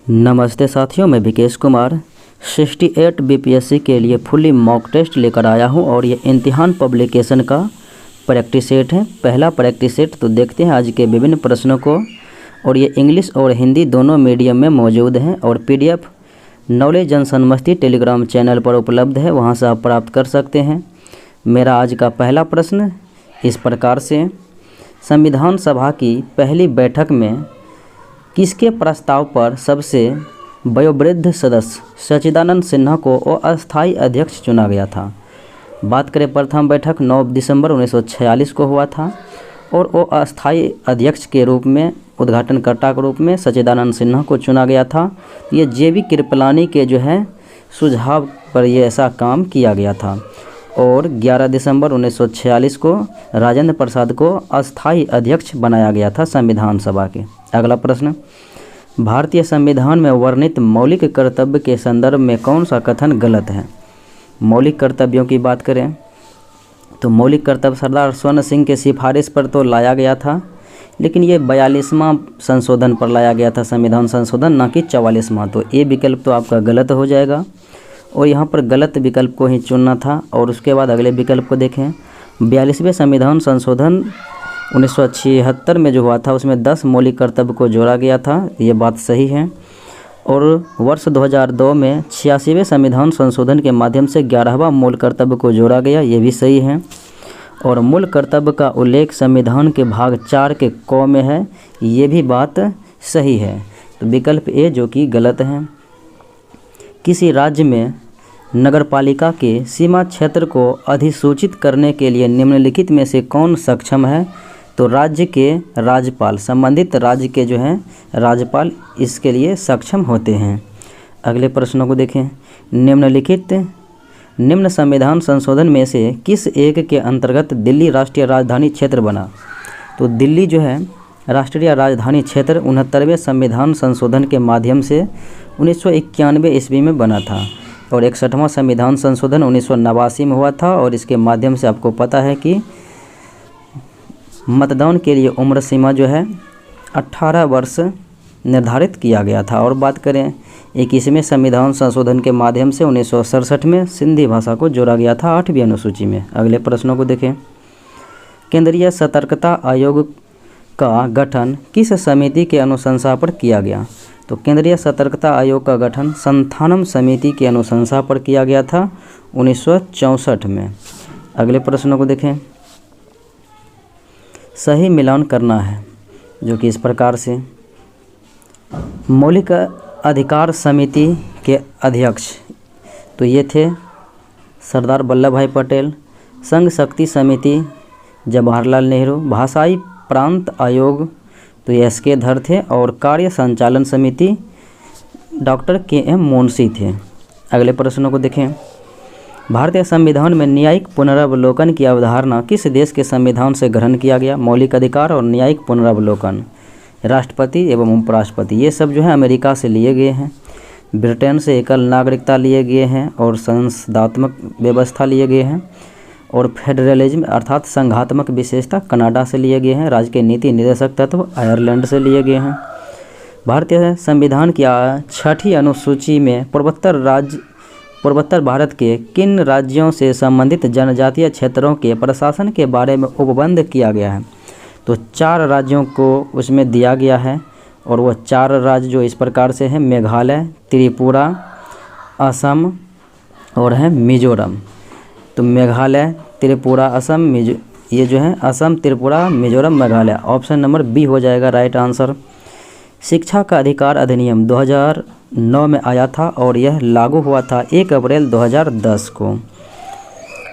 नमस्ते साथियों, मैं विकेश कुमार 68 बीपीएससी के लिए फुली मॉक टेस्ट लेकर आया हूं और ये इम्तिहान पब्लिकेशन का प्रैक्टिस सेट है। पहला प्रैक्टिस सेट तो देखते हैं आज के विभिन्न प्रश्नों को। और ये इंग्लिश और हिंदी दोनों मीडियम में मौजूद हैं और पीडीएफ नॉलेज जंक्शन मस्ती टेलीग्राम चैनल पर उपलब्ध है, वहां से आप प्राप्त कर सकते हैं। मेरा आज का पहला प्रश्न इस प्रकार से, संविधान सभा की पहली बैठक में किसके प्रस्ताव पर सबसे वयोवृद्ध सदस्य सच्चिदानंद सिन्हा को अस्थायी अध्यक्ष चुना गया था? बात करें, प्रथम बैठक 9 दिसंबर 1946 को हुआ था और वो अस्थायी अध्यक्ष के रूप में, उद्घाटनकर्ता के रूप में सच्चिदानंद सिन्हा को चुना गया था। ये जेबी कृपलानी के जो है सुझाव पर ये ऐसा काम किया गया था। और 11 दिसंबर 1946 को राजेंद्र प्रसाद को अस्थायी अध्यक्ष बनाया गया था संविधान सभा के। अगला प्रश्न, भारतीय संविधान में वर्णित मौलिक कर्तव्य के संदर्भ में कौन सा कथन गलत है? मौलिक कर्तव्यों की बात करें तो मौलिक कर्तव्य सरदार स्वर्ण सिंह के सिफारिश पर तो लाया गया था, लेकिन ये 42वां संशोधन पर लाया गया था, संविधान संशोधन, ना कि 44वां। तो ये विकल्प तो आपका गलत हो जाएगा और यहाँ पर गलत विकल्प को ही चुनना था। और उसके बाद अगले विकल्प को देखें, 42वें संविधान संशोधन 1976 में जो हुआ था उसमें 10 मौलिक कर्तव्य को जोड़ा गया था, ये बात सही है। और वर्ष 2002 में 86वें संविधान संशोधन के माध्यम से 11वां मूल कर्तव्य को जोड़ा गया, ये भी सही है। और मूल कर्तव्य का उल्लेख संविधान के भाग 4 के क में है, ये भी बात सही है। तो विकल्प ए जो कि गलत है। किसी राज्य में नगरपालिका के सीमा क्षेत्र को अधिसूचित करने के लिए निम्नलिखित में से कौन सक्षम है? तो राज्य के राज्यपाल, संबंधित राज्य के जो हैं राज्यपाल इसके लिए सक्षम होते हैं। अगले प्रश्नों को देखें, निम्न संविधान संशोधन में से किस एक के अंतर्गत दिल्ली राष्ट्रीय राजधानी क्षेत्र बना? तो दिल्ली जो है राष्ट्रीय राजधानी क्षेत्र 69वें संविधान संशोधन के माध्यम से 1991 ईस्वी में बना था। और 61वां संविधान संशोधन 1989 में हुआ था और इसके माध्यम से आपको पता है कि मतदान के लिए उम्र सीमा जो है 18 वर्ष निर्धारित किया गया था। और बात करें 21वें संविधान संशोधन के माध्यम से 1967 में सिंधी भाषा को जोड़ा गया था 8वीं अनुसूची में। अगले प्रश्नों को देखें, केंद्रीय सतर्कता आयोग का गठन किस समिति के अनुशंसा पर किया गया? तो केंद्रीय सतर्कता आयोग का गठन संथानम समिति की अनुशंसा पर किया गया था 1964 में। अगले प्रश्नों को देखें, सही मिलान करना है जो कि इस प्रकार से, मौलिक अधिकार समिति के अध्यक्ष तो ये थे सरदार वल्लभ भाई पटेल, संघ शक्ति समिति जवाहरलाल नेहरू, भाषाई प्रांत आयोग तो ये एस के धर थे और कार्य संचालन समिति डॉक्टर के एम मुंशी थे। अगले प्रश्नों को देखें, भारतीय संविधान में न्यायिक पुनरावलोकन की अवधारणा किस देश के संविधान से ग्रहण किया गया? मौलिक अधिकार और न्यायिक पुनरावलोकन, राष्ट्रपति एवं उपराष्ट्रपति ये सब जो है अमेरिका से लिए गए हैं। ब्रिटेन से एकल नागरिकता लिए गए हैं और संसदात्मक व्यवस्था लिए गए हैं। और फेडरलिज्म अर्थात संघात्मक विशेषता कनाडा से लिए गए हैं। राज्य के नीति निर्देशक तत्व आयरलैंड से लिए गए हैं। भारतीय संविधान की 6ठी अनुसूची में पूर्वोत्तर भारत के किन राज्यों से संबंधित जनजातीय क्षेत्रों के प्रशासन के बारे में उपबंध किया गया है? तो 4 राज्यों को उसमें दिया गया है और वह 4 राज्य जो इस प्रकार से हैं, मेघालय, त्रिपुरा, असम और है मिजोरम। तो मेघालय, त्रिपुरा, असम, ये जो है Assam, Tripura, Mizoram, Meghalaya. Option number B हो जाएगा राइट आंसर। शिक्षा का अधिकार अधिनियम 2009 में आया था और यह लागू हुआ था 1 अप्रैल 2010 को।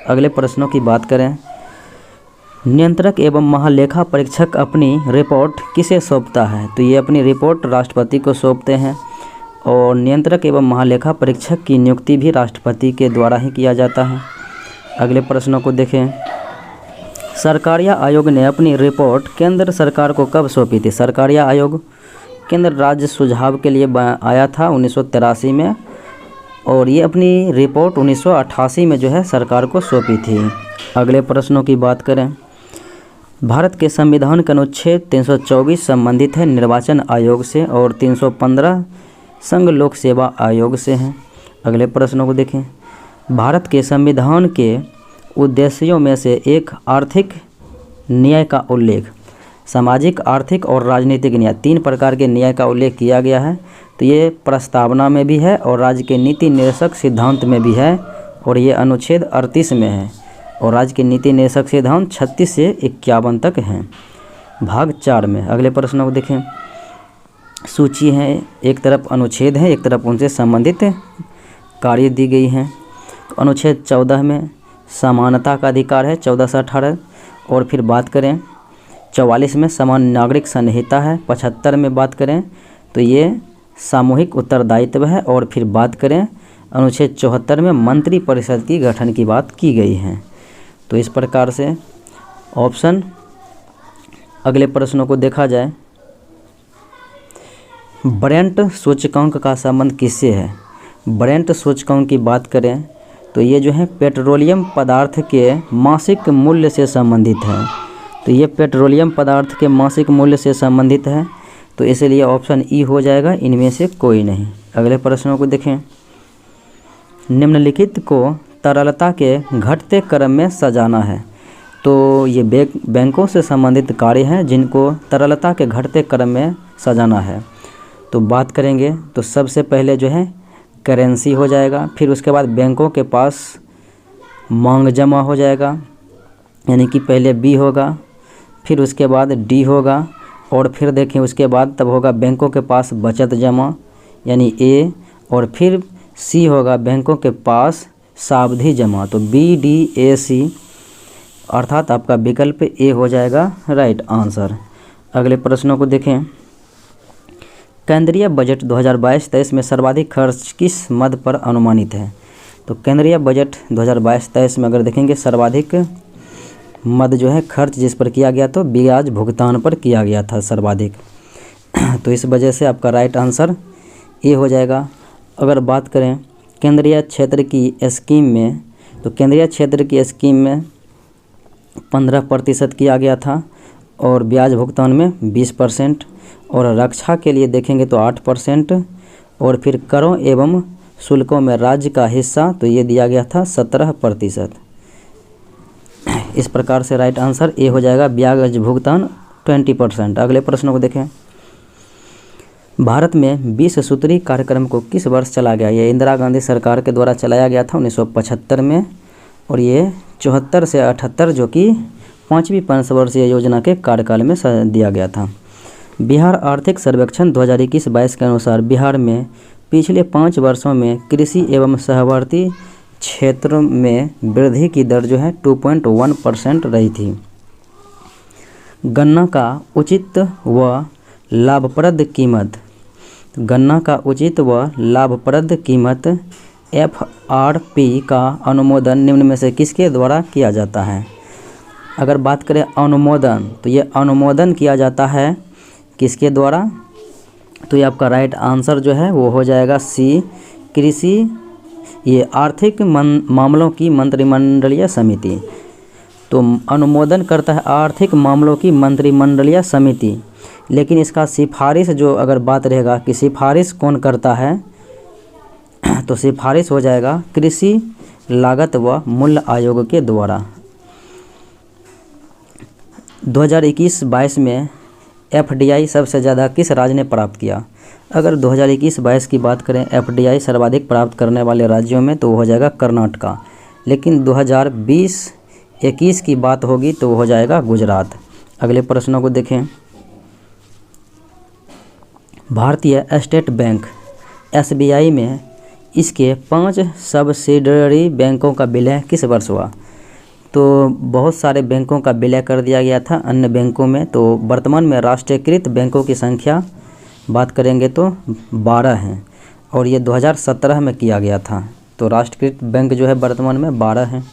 अगले प्रश्नों की बात करें, नियंत्रक एवं महालेखा परीक्षक अपनी रिपोर्ट किसे सौंपता है? तो ये अपनी रिपोर्ट राष्ट्रपति को सौंपते हैं और नियंत्रक एवं महालेखा परीक्षक की नियुक्ति भी राष्ट्रपति के द्वारा ही किया जाता है। अगले प्रश्नों को देखें, सरकारिया आयोग ने अपनी रिपोर्ट केंद्र सरकार को कब सौंपी थी? सरकारिया आयोग केंद्र राज्य सुझाव के लिए आया था 1983 में और ये अपनी रिपोर्ट 1988 में जो है सरकार को सौंपी थी। अगले प्रश्नों की बात करें, भारत के संविधान का अनुच्छेद 324 संबंधित है निर्वाचन आयोग से और 315 संघ लोक सेवा आयोग से हैं। अगले प्रश्नों को देखें। भारत के संविधान के उद्देश्यों में से एक आर्थिक न्याय का उल्लेख। सामाजिक, आर्थिक और राजनीतिक न्याय, 3 प्रकार के न्याय का उल्लेख किया गया है। तो ये प्रस्तावना में भी है और राज्य के नीति निर्देशक सिद्धांत में भी है, और ये अनुच्छेद 38 में है, और राज्य के नीति निर्देशक सिद्धांत 36 से 51 तक हैं, भाग 4 में। अगले प्रश्नों को देखें। सूची है, एक तरफ अनुच्छेद है, एक तरफ उनसे संबंधित कार्य दी गई हैं। तो अनुच्छेद 14 में समानता का अधिकार है, 14 से 18, और फिर बात करें 44 में समान नागरिक संहिता है, 75 में बात करें तो ये सामूहिक उत्तरदायित्व है, और फिर बात करें अनुच्छेद 74 में मंत्री परिषद की गठन की बात की गई है। तो इस प्रकार से ऑप्शन। अगले प्रश्नों को देखा जाए। ब्रेंट सूचकांक का संबंध किससे है? ब्रेंट सूचकांक की बात करें तो ये जो है पेट्रोलियम पदार्थ के मासिक मूल्य से संबंधित है। तो ये पेट्रोलियम पदार्थ के मासिक मूल्य से संबंधित है, तो इसलिए ऑप्शन ई हो जाएगा, इनमें से कोई नहीं। अगले प्रश्नों को देखें। निम्नलिखित को तरलता के घटते क्रम में सजाना है। तो ये बैंकों से संबंधित कार्य हैं जिनको तरलता के घटते क्रम में सजाना है। तो बात करेंगे तो सबसे पहले जो है करेंसी हो जाएगा, फिर उसके बाद बैंकों के पास मांग जमा हो जाएगा, यानी कि पहले बी होगा, फिर उसके बाद डी होगा, और फिर देखें उसके बाद तब होगा बैंकों के पास बचत जमा यानी ए, और फिर सी होगा बैंकों के पास सावधि जमा। तो बी डी ए सी, अर्थात आपका विकल्प ए हो जाएगा राइट आंसर। अगले प्रश्नों को देखें। केंद्रीय बजट 2022-23 में सर्वाधिक खर्च किस मद पर अनुमानित है? तो केंद्रीय बजट 2022-23 में अगर देखेंगे सर्वाधिक मद जो है खर्च जिस पर किया गया तो ब्याज भुगतान पर किया गया था सर्वाधिक। तो इस वजह से आपका राइट आंसर ए हो जाएगा। अगर बात करें केंद्रीय क्षेत्र की स्कीम में, तो केंद्रीय क्षेत्र की स्कीम में 15% किया गया था, और ब्याज भुगतान में 20%, और रक्षा के लिए देखेंगे तो 8%, और फिर करों एवं शुल्कों में राज्य का हिस्सा तो ये दिया गया था 17%। इस प्रकार से राइट आंसर ए हो जाएगा, ब्याज भुगतान 20%। अगले प्रश्नों को देखें। भारत में 20 सूत्री कार्यक्रम को किस वर्ष चला गया? ये इंदिरा गांधी सरकार के द्वारा चलाया गया था 1975 में, और ये 74 से 78 जो कि 5वीं पंचवर्षीय योजना के कार्यकाल में दिया गया था। बिहार आर्थिक सर्वेक्षण 2021-22 के अनुसार बिहार में पिछले 5 वर्षों में कृषि एवं सहवर्ती क्षेत्रों में वृद्धि की दर जो है 2.1% रही थी। गन्ना का उचित व लाभप्रद कीमत, गन्ना का उचित व लाभप्रद कीमत FRP का अनुमोदन निम्न में से किसके द्वारा किया जाता है? अगर बात करें अनुमोदन, तो ये अनुमोदन किया जाता है किसके द्वारा? तो ये आपका राइट आंसर जो है वो हो जाएगा सी, कृषि ये आर्थिक मामलों की मंत्रिमंडलीय समिति। तो अनुमोदन करता है आर्थिक मामलों की मंत्रिमंडलीय समिति, लेकिन इसका सिफारिश जो अगर बात रहेगा कि सिफारिश कौन करता है, तो सिफारिश हो जाएगा कृषि लागत व मूल्य आयोग के द्वारा। 2021-22 में FDI सबसे ज़्यादा किस राज्य ने प्राप्त किया? अगर 2021-22 की बात करें FDI सर्वाधिक प्राप्त करने वाले राज्यों में तो वो हो जाएगा कर्नाटका, लेकिन 2020-21 की बात होगी तो वो हो जाएगा गुजरात। अगले प्रश्नों को देखें। भारतीय स्टेट बैंक SBI में इसके 5 सब्सिडरी बैंकों का विलय किस वर्ष हुआ? तो बहुत सारे बैंकों का विलय कर दिया गया था अन्य बैंकों में। तो वर्तमान में राष्ट्रीयकृत बैंकों की संख्या बात करेंगे तो 12 हैं, और ये 2017 में किया गया था। तो राष्ट्रीयकृत बैंक जो है वर्तमान में 12 हैं।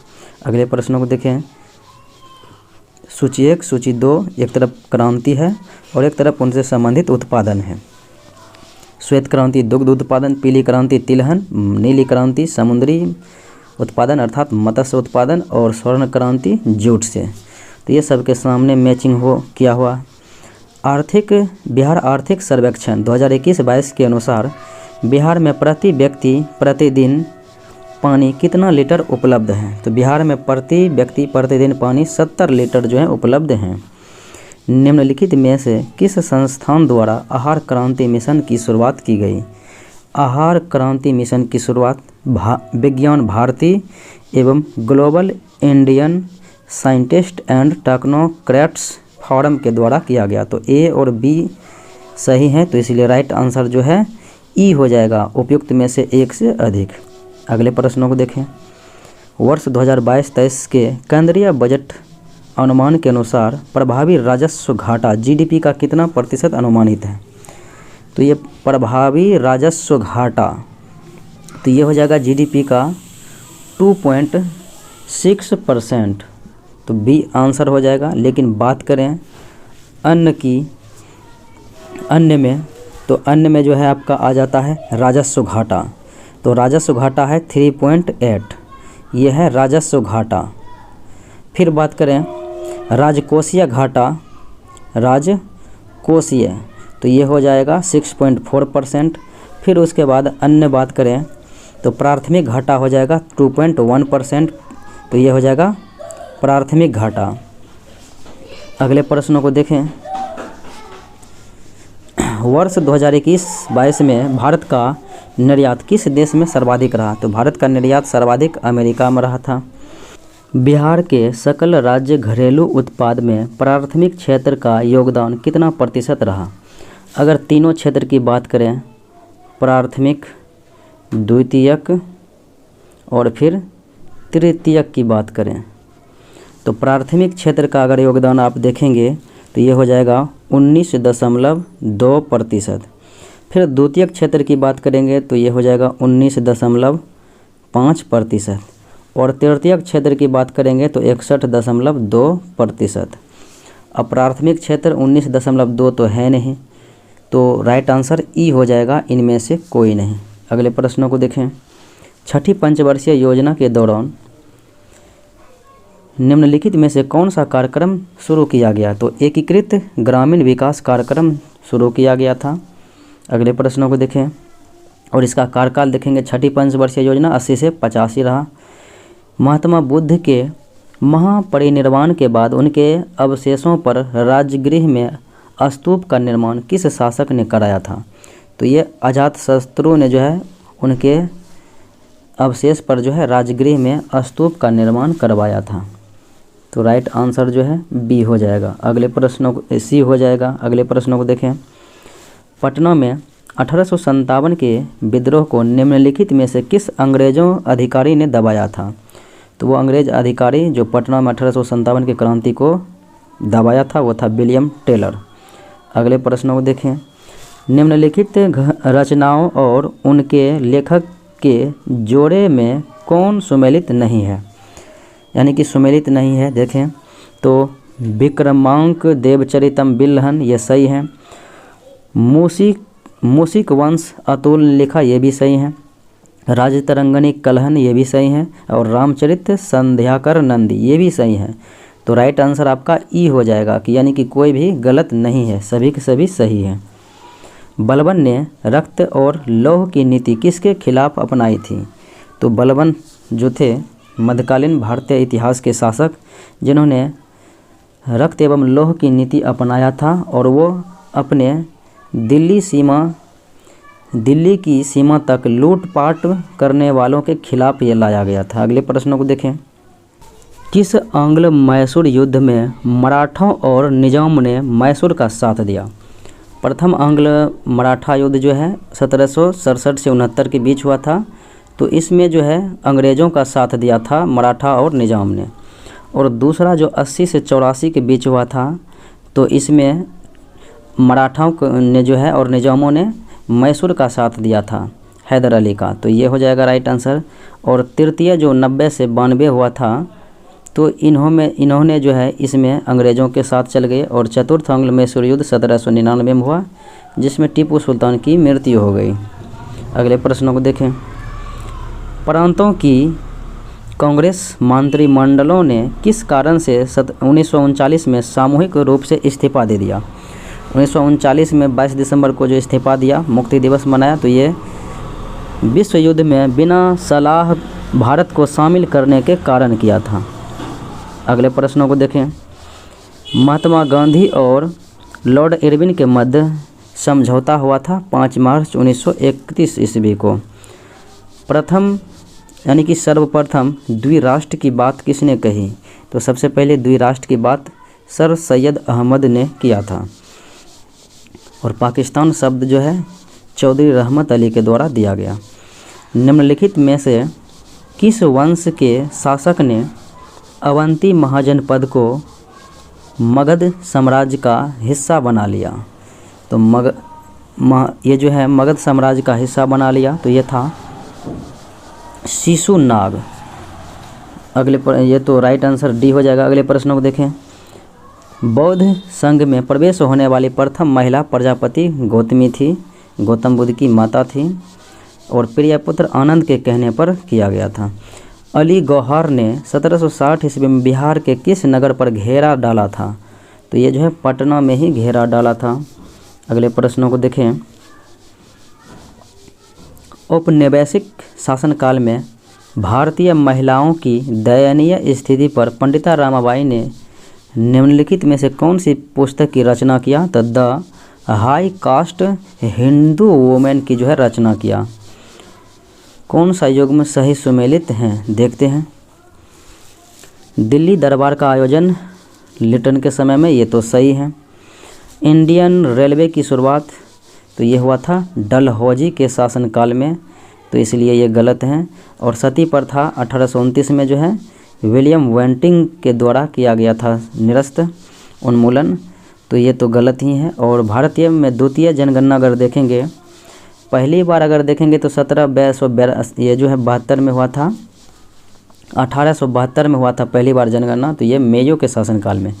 अगले प्रश्नों को देखें। सूची 1, सूची 2 एक तरफ क्रांति है और एक तरफ उनसे संबंधित उत्पादन है। श्वेत क्रांति दुग्ध उत्पादन, पीली क्रांति तिलहन, नीली क्रांति समुद्री उत्पादन अर्थात मत्स्य उत्पादन, और स्वर्ण क्रांति जूट से। तो ये सबके सामने मैचिंग किया हुआ। बिहार आर्थिक सर्वेक्षण 2021-22 के अनुसार बिहार में प्रति व्यक्ति प्रतिदिन पानी कितना लीटर उपलब्ध है? तो बिहार में प्रति व्यक्ति प्रतिदिन पानी 70 लीटर जो है उपलब्ध हैं। निम्नलिखित में से किस संस्थान द्वारा आहार क्रांति मिशन की शुरुआत की गई? आहार क्रांति मिशन की शुरुआत विज्ञान भारती एवं global Indian scientist and technocrats forum के द्वारा किया गया। तो ए और बी सही है, तो इसलिए राइट आंसर जो है ई हो जाएगा, उपयुक्त में से एक से अधिक। अगले प्रश्नों को देखें। वर्ष 2022-23 के केंद्रीय बजट अनुमान के अनुसार प्रभावी राजस्व घाटा जीडीपी का कितना प्रतिशत अनुमानित है? तो ये प्रभावी राजस्व घाटा तो ये हो जाएगा जीडीपी का 2.6%, तो बी आंसर हो जाएगा। लेकिन बात करें अन्य में, तो अन्य में जो है आपका आ जाता है राजस्व घाटा। तो राजस्व घाटा है 3.8, ये है राजस्व घाटा। फिर बात करें राजकोषीय घाटा, राजकोषीय, तो ये हो जाएगा 6.4%। फिर उसके बाद अन्य बात करें तो प्राथमिक घाटा हो जाएगा 2.1%, तो ये हो जाएगा प्राथमिक घाटा। अगले प्रश्नों को देखें। वर्ष 2021-22 में भारत का निर्यात किस देश में सर्वाधिक रहा? तो भारत का निर्यात सर्वाधिक अमेरिका में रहा था। बिहार के सकल राज्य घरेलू उत्पाद में प्राथमिक क्षेत्र का योगदान कितना प्रतिशत रहा? अगर तीनों क्षेत्र की बात करें, प्राथमिक, द्वितीयक और फिर तृतीयक की बात करें, तो प्राथमिक क्षेत्र का अगर योगदान आप देखेंगे तो ये हो जाएगा 19.2%। फिर द्वितीयक क्षेत्र की बात करेंगे तो ये हो जाएगा 19.5%, और तृतीयक क्षेत्र की बात करेंगे तो 61.2%। अब प्राथमिक क्षेत्र 19.2 तो है नहीं, तो राइट आंसर ई हो जाएगा, इनमें से कोई नहीं। अगले प्रश्नों को देखें। छठी पंचवर्षीय योजना के दौरान निम्नलिखित में से कौन सा कार्यक्रम शुरू किया गया? तो एकीकृत ग्रामीण विकास कार्यक्रम शुरू किया गया था। अगले प्रश्नों को देखें और इसका कार्यकाल देखेंगे। छठी पंचवर्षीय योजना 80 से 85 रहा। महात्मा बुद्ध के महापरिनिर्वाण के बाद उनके अवशेषों पर राजगृह में स्तूप का निर्माण किस शासक ने कराया था? तो ये अजातशत्रु ने जो है उनके अवशेष पर जो है राजगृह में स्तूप का निर्माण करवाया था। तो राइट आंसर जो है बी हो जाएगा। अगले प्रश्नों को सी हो जाएगा। अगले प्रश्नों को देखें। पटना में 1857 के विद्रोह को निम्नलिखित में से किस अंग्रेजों अधिकारी ने दबाया था? तो वो अंग्रेज अधिकारी जो पटना में 1857 की क्रांति को दबाया था वो था विलियम टेलर। अगले प्रश्नों को देखें। निम्नलिखित रचनाओं और उनके लेखक के जोड़े में कौन सुमेलित नहीं है? यानी कि सुमेलित नहीं है। देखें तो विक्रमांक देवचरितम बिल्हन, ये सही है। मूसिक वंश अतुल लिखा, ये भी सही है। राजतरंगिणी कलहन, ये भी सही है। और रामचरित संध्याकर नंदी, ये भी सही है। तो राइट आंसर आपका ई हो जाएगा, कि यानी कि कोई भी गलत नहीं है, सभी के सभी सही है। बलबन ने रक्त और लौह की नीति किसके खिलाफ अपनाई थी? तो बलबन जो थे मध्यकालीन भारतीय इतिहास के शासक, जिन्होंने रक्त एवं लौह की नीति अपनाया था, और वो अपने दिल्ली की सीमा तक लूटपाट करने वालों के खिलाफ ये लाया गया था। अगले प्रश्नों को देखें। किस आंग्ल मैसूर युद्ध में मराठों और निजाम ने मैसूर का साथ दिया? प्रथम आंग्ल मराठा युद्ध जो है 1767 से 69 के बीच हुआ था। तो इसमें जो है अंग्रेज़ों का साथ दिया था मराठा और निजाम ने। और दूसरा जो 80 से 84 के बीच हुआ था, तो इसमें मराठाओं ने जो है और निजामों ने मैसूर का साथ दिया था, हैदर अली का। तो ये हो जाएगा राइट आंसर। और तृतीय जो 90 से 92 हुआ था, तो इन्होंने जो है इसमें अंग्रेज़ों के साथ चल गए। और चतुर्थ आंग्ल मैसूर युद्ध 1799 में हुआ, जिसमें टीपू सुल्तान की मृत्यु हो गई। अगले प्रश्नों को देखें। प्रांतों की कांग्रेस मंत्रिमंडलों ने किस कारण से 1939 में सामूहिक रूप से इस्तीफा दे दिया? 1939 में 22 दिसंबर को जो इस्तीफा दिया, मुक्ति दिवस मनाया, तो ये विश्व युद्ध में बिना सलाह भारत को शामिल करने के कारण किया था। अगले प्रश्नों को देखें। महात्मा गांधी और लॉर्ड इरविन के मध्य समझौता हुआ था 5 मार्च 1931 ईस्वी को। प्रथम यानी कि सर्वप्रथम द्विराष्ट्र की बात किसने कही? तो सबसे पहले द्विराष्ट्र की बात सर सैयद अहमद ने किया था। और पाकिस्तान शब्द जो है चौधरी रहमत अली के द्वारा दिया गया। निम्नलिखित में से किस वंश के शासक ने अवंती महाजनपद को मगध साम्राज्य का हिस्सा बना लिया? तो ये जो है मगध साम्राज्य का हिस्सा बना लिया, तो ये था शिशुनाग। ये तो राइट आंसर डी हो जाएगा। अगले प्रश्नों को देखें। बौद्ध संघ में प्रवेश होने वाली प्रथम महिला प्रजापति गौतमी थी, गौतम बुद्ध की माता थी, और प्रियपुत्र आनंद के कहने पर किया गया था। अली गौहर ने 1760 ईस्वी में बिहार के किस नगर पर घेरा डाला था? तो ये जो है पटना में ही घेरा डाला था। अगले प्रश्नों को देखें। औपनिवेशिक शासनकाल में भारतीय महिलाओं की दयनीय स्थिति पर पंडिता रमाबाई ने निम्नलिखित में से कौन सी पुस्तक की रचना किया? तो the high cast Hindu women की जो है रचना किया। कौन सा युग्म सही सुमेलित हैं? देखते हैं। दिल्ली दरबार का आयोजन लिटन के समय में, ये तो सही है। इंडियन रेलवे की शुरुआत तो ये हुआ था डलहौजी के शासनकाल में, तो इसलिए ये गलत है। और सती प्रथा 1829 में जो है विलियम वेंटिंग के द्वारा किया गया था निरस्त उन्मूलन, तो ये तो गलत ही है। और भारतीय में द्वितीय जनगणना अगर देखेंगे, पहली बार अगर देखेंगे तो 1772 ये जो है 72 में हुआ था, 1872 में हुआ था पहली बार जनगणना, तो ये मेयो के शासनकाल में।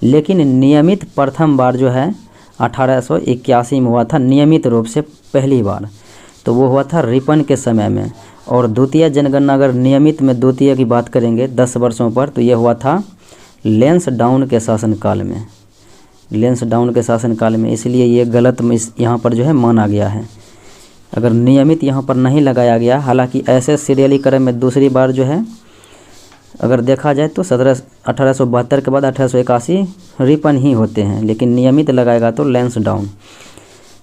लेकिन नियमित प्रथम बार जो है 1881 में हुआ था, नियमित रूप से पहली बार, तो वो हुआ था रिपन के समय में। और द्वितीय जनगणना अगर नियमित में द्वितीय की बात करेंगे 10 वर्षों पर, तो ये हुआ था लैंसडाउन के शासनकाल में, लैंसडाउन के शासनकाल में, इसलिए ये गलत यहाँ पर जो है माना गया है। अगर नियमित यहाँ पर नहीं लगाया गया, हालांकि ऐसे सीरियली क्रम में दूसरी बार जो है अगर देखा जाए तो 1872 के बाद 1881 रिपन ही होते हैं, लेकिन नियमित लगाएगा तो लैंसडाउन।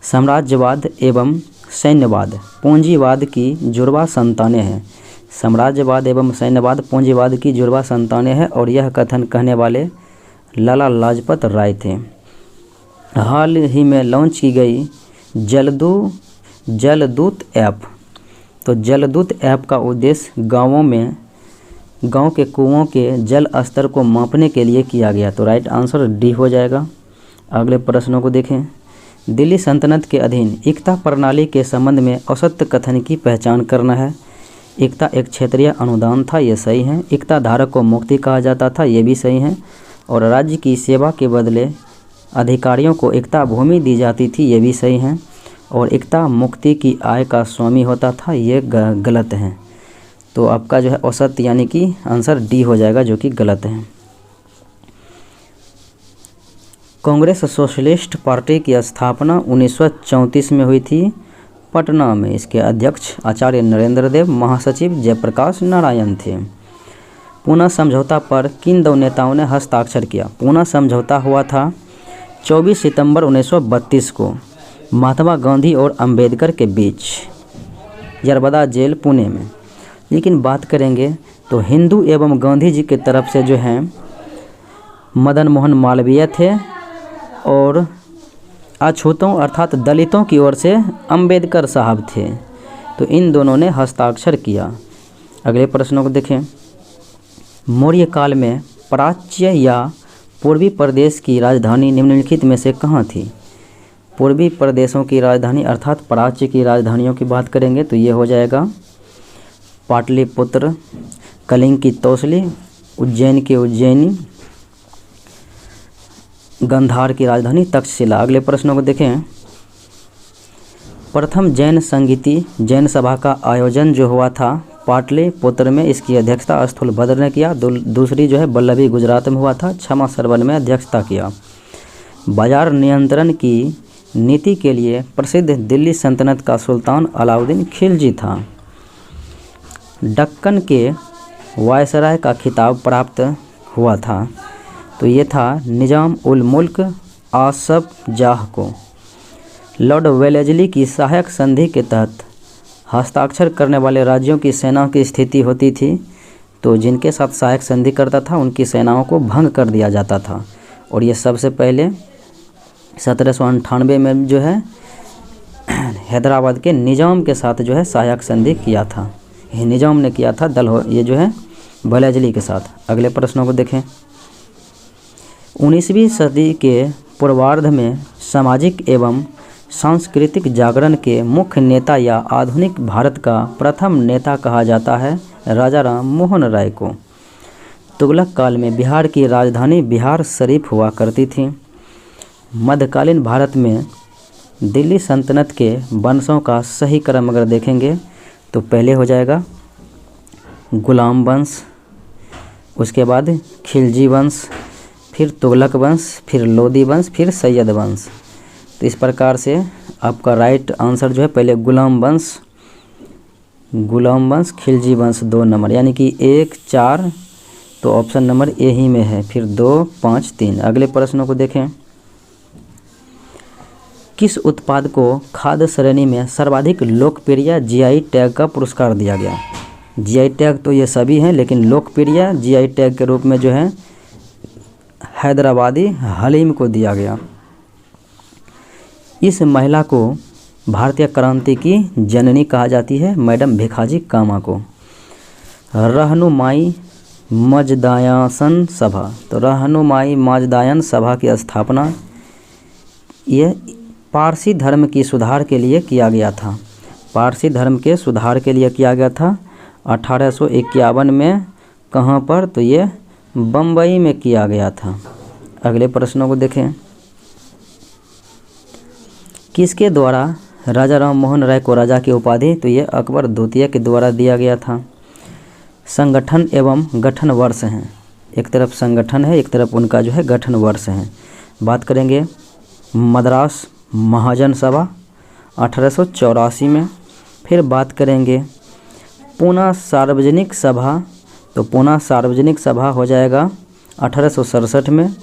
साम्राज्यवाद एवं सैन्यवाद पूंजीवाद की जुड़वा संतानें हैं। साम्राज्यवाद एवं सैन्यवाद पूंजीवाद की जुड़वा संतानें हैं, और यह कथन कहने वाले लाला लाजपत राय थे। हाल ही में लॉन्च की गई जलदूत ऐप, तो जलदूत ऐप का उद्देश्य गांव के कुओं के जल स्तर को मापने के लिए किया गया, तो राइट आंसर डी हो जाएगा। अगले प्रश्नों को देखें। दिल्ली सल्तनत के अधीन एकता प्रणाली के संबंध में औसत कथन की पहचान करना है। एकता एक क्षेत्रीय अनुदान था, ये सही है। एकता धारक को मुक्ति कहा जाता था, ये भी सही है। और राज्य की सेवा के बदले अधिकारियों को एकता भूमि दी जाती थी, ये भी सही है। और एकता मुक्ति की आय का स्वामी होता था, ये गलत है। तो आपका जो है औसत यानी कि आंसर डी हो जाएगा, जो कि गलत है। कांग्रेस सोशलिस्ट पार्टी की स्थापना 1934 में हुई थी पटना में। इसके अध्यक्ष आचार्य नरेंद्र देव, महासचिव जयप्रकाश नारायण थे। पूना समझौता पर किन दो नेताओं ने हस्ताक्षर किया? पूना समझौता हुआ था 24 सितंबर 1932 को महात्मा गांधी और अंबेडकर के बीच, यरबदा जेल पुणे में। लेकिन बात करेंगे तो हिंदू एवं गांधी जी की तरफ से जो हैं मदन मोहन मालवीय थे, और अछूतों अर्थात दलितों की ओर से अंबेडकर साहब थे। तो इन दोनों ने हस्ताक्षर किया। अगले प्रश्नों को देखें। मौर्य काल में प्राच्य या पूर्वी प्रदेश की राजधानी निम्नलिखित में से कहाँ थी? पूर्वी प्रदेशों की राजधानी अर्थात प्राच्य की राजधानियों की बात करेंगे तो ये हो जाएगा पाटलिपुत्र, कलिंग की तौसली, उज्जैन की उज्जैनी, गंधार की राजधानी तक्षशिला। अगले प्रश्नों को देखें। प्रथम जैन संगीति जैन सभा का आयोजन जो हुआ था पाटलिपुत्र में, इसकी अध्यक्षता स्थूलभद्र ने किया। दूसरी जो है वल्लभी गुजरात में हुआ था, क्षमा सरवन में अध्यक्षता किया। बाजार नियंत्रण की नीति के लिए प्रसिद्ध दिल्ली सल्तनत का सुल्तान अलाउद्दीन खिलजी था। दक्कन के वायसराय का खिताब प्राप्त हुआ था तो ये था निज़ाम उल मुल्क आसफ जाह को। लॉर्ड वेलेस्ली की सहायक संधि के तहत हस्ताक्षर करने वाले राज्यों की सेना की स्थिति होती थी, तो जिनके साथ सहायक संधि करता था उनकी सेनाओं को भंग कर दिया जाता था। और ये सबसे पहले 1798 में जो है हैदराबाद के निज़ाम के साथ जो है सहायक संधि किया था। ये निज़ाम ने किया था ये जो है वेलेस्ली के साथ। अगले प्रश्नों को देखें। 19वीं सदी के पूर्वार्ध में सामाजिक एवं सांस्कृतिक जागरण के मुख्य नेता या आधुनिक भारत का प्रथम नेता कहा जाता है राजा राम मोहन राय को। तुगलक काल में बिहार की राजधानी बिहार शरीफ हुआ करती थी। मध्यकालीन भारत में दिल्ली सल्तनत के वंशों का सही क्रम अगर देखेंगे तो पहले हो जाएगा गुलाम वंश, उसके बाद खिलजी वंश, फिर तुगलक वंश, फिर लोदी वंश, फिर सैयद वंश। तो इस प्रकार से आपका राइट आंसर जो है पहले गुलाम वंश, खिलजी वंश 2 नंबर, यानी कि 1, 4 तो ऑप्शन नंबर ए ही में है, फिर 2, 5, 3। अगले प्रश्नों को देखें। किस उत्पाद को खाद्य श्रेणी में सर्वाधिक लोकप्रिय जीआई टैग का पुरस्कार दिया गया? जीआई टैग तो ये सभी हैं, लेकिन लोकप्रिय जीआई टैग के रूप में जो है हैदराबादी हलीम को दिया गया। इस महिला को भारतीय क्रांति की जननी कहा जाती है मैडम भिखाजी कामा को। रहनुमाई मजदायन सभा, तो रहनुमाई मजदायन सभा की स्थापना ये पारसी धर्म की सुधार के लिए किया गया था। पारसी धर्म के सुधार के लिए किया गया था 1851 में। कहाँ पर? तो ये बम्बई में किया गया था। अगले प्रश्नों को देखें। किसके द्वारा राजा राम मोहन राय को राजा की उपाधि? तो ये अकबर द्वितीय के द्वारा दिया गया था। संगठन एवं गठन वर्ष हैं, एक तरफ संगठन है, एक तरफ उनका जो है गठन वर्ष है। बात करेंगे मद्रास महाजन सभा 1884 में। फिर बात करेंगे पूना सार्वजनिक सभा, तो पूना सार्वजनिक सभा हो जाएगा 1867 में।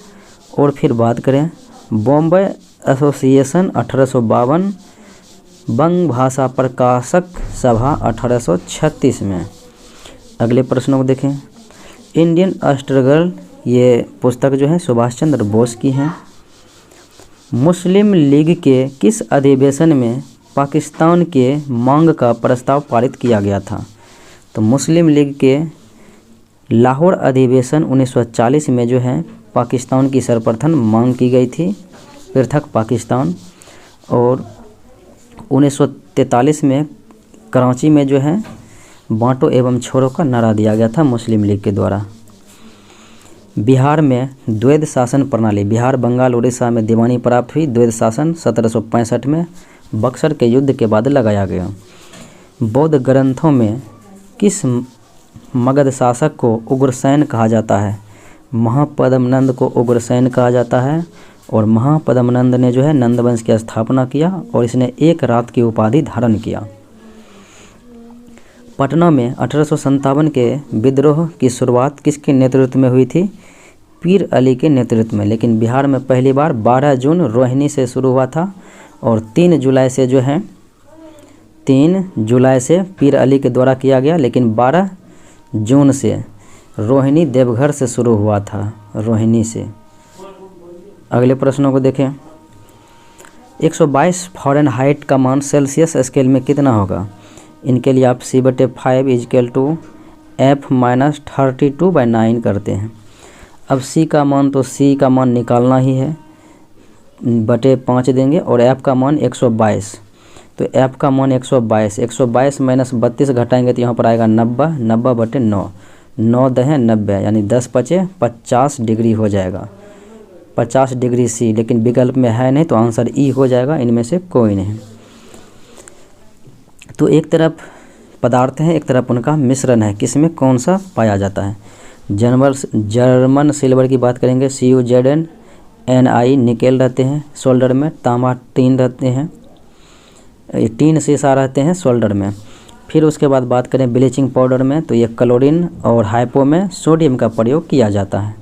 और फिर बात करें बॉम्बे एसोसिएशन 1852, बंग भाषा प्रकाशक सभा 1836 में। अगले प्रश्नों को देखें। इंडियन स्ट्रगल, ये पुस्तक जो है सुभाष चंद्र बोस की है। मुस्लिम लीग के किस अधिवेशन में पाकिस्तान के मांग का प्रस्ताव पारित किया गया था? तो मुस्लिम लीग के लाहौर अधिवेशन 1940 में जो है पाकिस्तान की सर्वप्रथम मांग की गई थी, पृथक पाकिस्तान। और 1943 में कराची में जो है बांटो एवं छोड़ो का नारा दिया गया था मुस्लिम लीग के द्वारा। बिहार में द्वैध शासन प्रणाली, बिहार बंगाल उड़ीसा में दीवानी प्राप्त हुई। द्वैध शासन 1765 में बक्सर के युद्ध के बाद लगाया गया। बौद्ध ग्रंथों में किस मगध शासक को उग्रसेन कहा जाता है? महापद्मनंद को उग्रसेन कहा जाता है। और महापद्मनंद ने जो है नंदवंश की स्थापना किया और इसने एक रात की उपाधि धारण किया। पटना में 1857 के विद्रोह की शुरुआत किसके नेतृत्व में हुई थी? पीर अली के नेतृत्व में। लेकिन बिहार में पहली बार 12 जून रोहिणी से शुरू हुआ था और 3 जुलाई से जो है 3 जुलाई से पीर अली के द्वारा किया गया, लेकिन 12 जून से रोहिणी देवघर से शुरू हुआ था, रोहिणी से। अगले प्रश्नों को देखें। 122 फ़ारेनहाइट का मान सेल्सियस स्केल में कितना होगा? इनके लिए आप C/5 = F-32/9 करते हैं। अब C का मान, तो C का मान निकालना ही है, बटे 5 देंगे। और F का मान 122, तो F का मान 122, 122 - 32 घटाएंगे तो यहाँ पर आएगा 90, 90/9, 9 × 90, यानी 10 × 5 = 50 डिग्री हो जाएगा। 50 डिग्री C, लेकिन विकल्प में है नहीं तो आंसर E हो जाएगा, इनमें से कोई नहीं। तो एक तरफ पदार्थ है, एक तरफ उनका मिश्रण है, किसमें कौन सा पाया जाता है? जर्मन सिल्वर की बात करेंगे CuZn Ni निकेल रहते हैं शोल्डर में, तांबा टीन रहते हैं, टीन शीशा रहते हैं शोल्डर में। फिर उसके बाद बात करें ब्लीचिंग पाउडर में तो ये क्लोरीन और हाइपो में सोडियम का प्रयोग किया जाता है।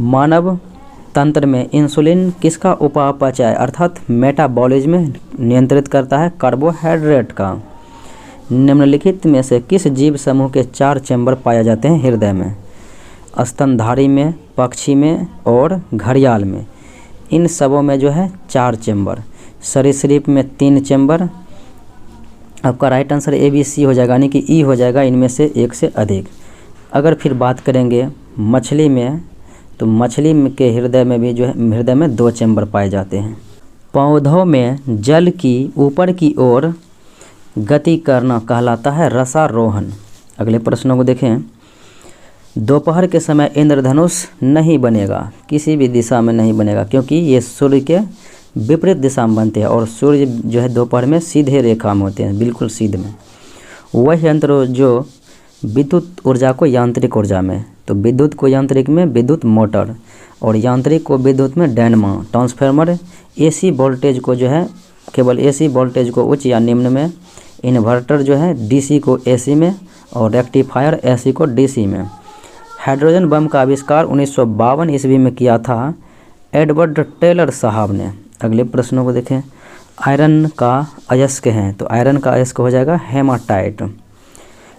मानव तंत्र में इंसुलिन किसका उपापचय अर्थात मेटाबॉलिज्म नियंत्रित करता है? कार्बोहाइड्रेट का। निम्नलिखित में से किस जीव समूह के 4 चैम्बर पाए जाते हैं हृदय में? स्तनधारी में, पक्षी में और घड़ियाल में। इन सबों में जो है 4 चैम्बर। सरीसृप में 3 चैम्बर। आपका राइट आंसर ABC हो जाएगा, यानी कि ई हो जाएगा इनमें से एक से अधिक। अगर फिर बात करेंगे मछली में तो मछली के हृदय में भी जो है हृदय में 2 चैम्बर पाए जाते हैं। पौधों में जल की ऊपर की ओर गति करना कहलाता है रसारोहण। अगले प्रश्नों को देखें। दोपहर के समय इंद्रधनुष नहीं बनेगा, किसी भी दिशा में नहीं बनेगा, क्योंकि ये सूर्य के विपरीत दिशा में बनते हैं और सूर्य जो है दोपहर में सीधे रेखा में होते हैं, बिल्कुल सीधे में। वह यंत्र जो विद्युत ऊर्जा को यांत्रिक ऊर्जा में, तो विद्युत को यांत्रिक में विद्युत मोटर और यांत्रिक को विद्युत में डायनामो ट्रांसफार्मर। AC वोल्टेज को जो है केवल AC वोल्टेज को उच्च या निम्न में। इन्वर्टर जो है DC को AC में और रेक्टिफायर AC को DC में। हाइड्रोजन बम का आविष्कार 1952 ईस्वी में किया था एडवर्ड टेलर साहब ने। अगले प्रश्नों को देखें। आयरन का अयस्क है तो आयरन का अयस्क हो जाएगा हेमाटाइट।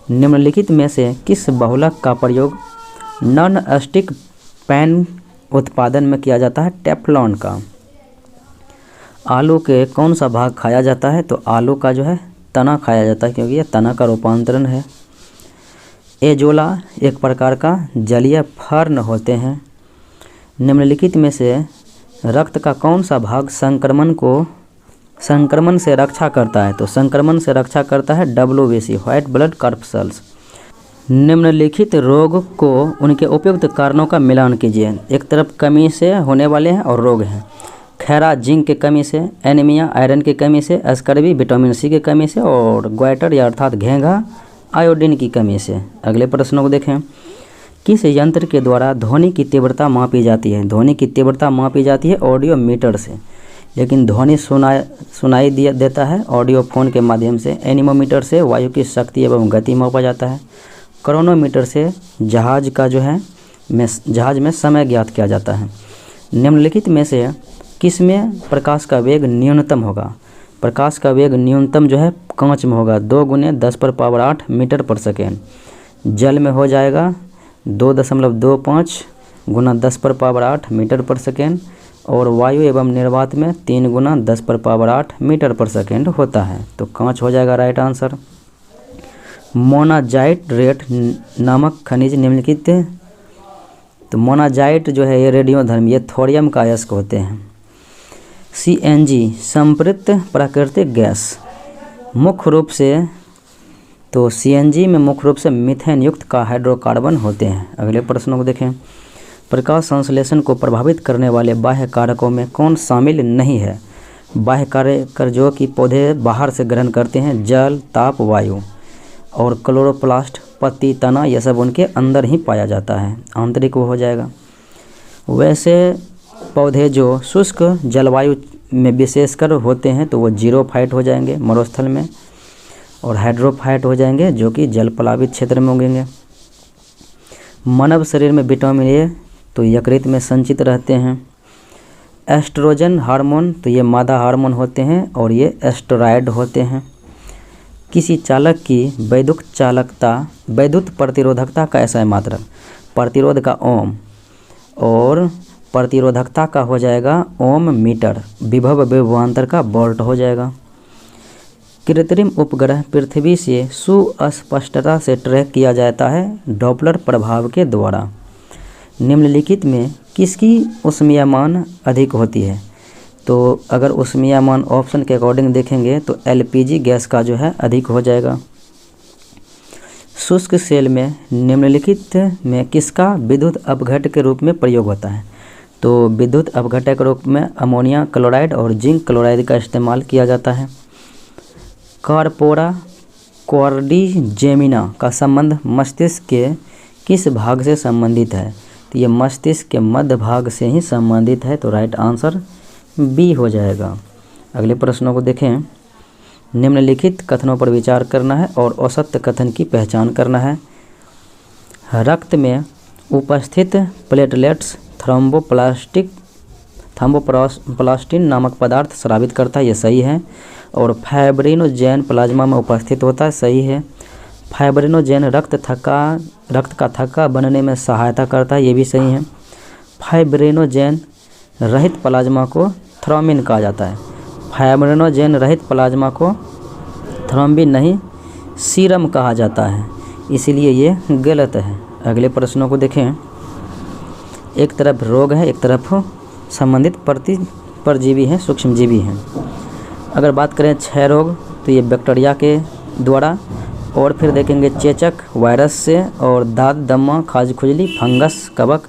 निम्नलिखित में से किस बहुलक का प्रयोग नॉन स्टिक पैन उत्पादन में किया जाता है? टेफ्लॉन का। आलू के कौन सा भाग खाया जाता है? तो आलू का जो है तना खाया जाता है, क्योंकि यह तना का रूपांतरण है। एजोला एक प्रकार का जलीय फर्न होते हैं। निम्नलिखित में से रक्त का कौन सा भाग संक्रमण से रक्षा करता है? तो संक्रमण से रक्षा करता है WBC व्हाइट ब्लड कॉर्पसल्स। निम्नलिखित रोग को उनके उपयुक्त कारणों का मिलान कीजिए। एक तरफ कमी से होने वाले हैं और रोग हैं। खैरा जिंक की कमी से, एनीमिया आयरन की कमी से, स्कर्वी विटामिन C की कमी से और ग्वाइटर या अर्थात घेंघा आयोडीन की कमी से। अगले प्रश्नों को देखें। किस यंत्र के द्वारा ध्वनि की तीव्रता मापी जाती है? ध्वनि की तीव्रता मापी जाती है ऑडियो मीटर से, लेकिन ध्वनि सुनाई देता है ऑडियो फोन के माध्यम से। एनीमोमीटर से वायु की शक्ति एवं गति मापा जाता है। क्रोनोमीटर से जहाज में समय ज्ञात किया जाता है। निम्नलिखित में से किसमें प्रकाश का वेग न्यूनतम होगा? प्रकाश का वेग न्यूनतम जो है कांच में होगा 2 × 10⁸ मीटर पर सेकेंड। जल में हो जाएगा 2.25 × 10⁸ मीटर पर सेकेंड और वायु एवं निर्वात में 3 × 10⁸ मीटर पर सेकेंड होता है, तो कांच हो जाएगा राइट आंसर। मोनाजाइट रेट नामक खनिज निम्नलिखित, तो मोनाजाइट जो है ये रेडियोधर्मी, ये थोरियम का अयस्क होते हैं। CNG संपृक्त प्राकृतिक गैस मुख्य रूप से, तो CNG में मुख्य रूप से मीथेन युक्त का हाइड्रोकार्बन होते हैं। अगले प्रश्नों को देखें। प्रकाश संश्लेषण को प्रभावित करने वाले बाह्य कारकों में कौन शामिल नहीं है? बाह्य कारक जो कि पौधे बाहर से ग्रहण करते हैं, जल, ताप, वायु और क्लोरोप्लास्ट, पत्ती, तना, यह सब उनके अंदर ही पाया जाता है, आंतरिक वो हो जाएगा। वैसे पौधे जो शुष्क जलवायु में विशेषकर होते हैं तो वो जीरोफाइट हो जाएंगे मरुस्थल में, और हाइड्रोफाइट हो जाएंगे जो कि जल प्लावित क्षेत्र में उगेंगे। मानव शरीर में विटामिन A तो यकृत में संचित रहते हैं। एस्ट्रोजन हार्मोन तो ये मादा हार्मोन होते हैं और ये एस्टेरॉयड होते हैं। किसी चालक की वैद्युत प्रतिरोधकता का ऐसा मात्रक, प्रतिरोध का ओम और प्रतिरोधकता का हो जाएगा ओम मीटर, विभव विभवांतर का वोल्ट हो जाएगा। कृत्रिम उपग्रह पृथ्वी से सुस्पष्टता से ट्रैक किया जाता है डॉपलर प्रभाव के द्वारा। निम्नलिखित में किसकी ऊष्मीयमान अधिक होती है? तो अगर ऊष्मीयमान ऑप्शन के अकॉर्डिंग देखेंगे तो LPG गैस का जो है अधिक हो जाएगा। शुष्क सेल में निम्नलिखित में किसका विद्युत अपघट्य के रूप में प्रयोग होता है? तो विद्युत अपघट्य के रूप में अमोनिया क्लोराइड और जिंक क्लोराइड का इस्तेमाल किया जाता है। कार्पोरा कॉर्डिजेमिना का संबंध मस्तिष्क के किस भाग से संबंधित है? तो ये मस्तिष्क के मध्य भाग से ही संबंधित है, तो राइट आंसर बी हो जाएगा। अगले प्रश्नों को देखें। निम्नलिखित कथनों पर विचार करना है और असत्य कथन की पहचान करना है। रक्त में उपस्थित प्लेटलेट्स थ्रोम्बोप्लास्टिन नामक पदार्थ स्रावित करता है, ये सही है। और फाइब्रिनोजेन प्लाज्मा में उपस्थित होता है, सही है। फाइब्रिनोजेन रक्त का थक्का बनने में सहायता करता है, ये भी सही है। फाइब्रिनोजेन रहित प्लाज्मा को थ्रोम्बिन कहा जाता है। फाइब्रिनोजेन रहित प्लाज्मा को थ्रोम्बिन नहीं सीरम कहा जाता है, इसलिए ये गलत है। अगले प्रश्नों को देखें। एक तरफ रोग है, एक तरफ संबंधित परजीवी हैं, सूक्ष्मजीवी हैं। अगर बात करें क्षय रोग तो ये बैक्टीरिया के द्वारा, और फिर देखेंगे चेचक वायरस से, और दाद, दमा, खाज खुजली, फंगस, कवक,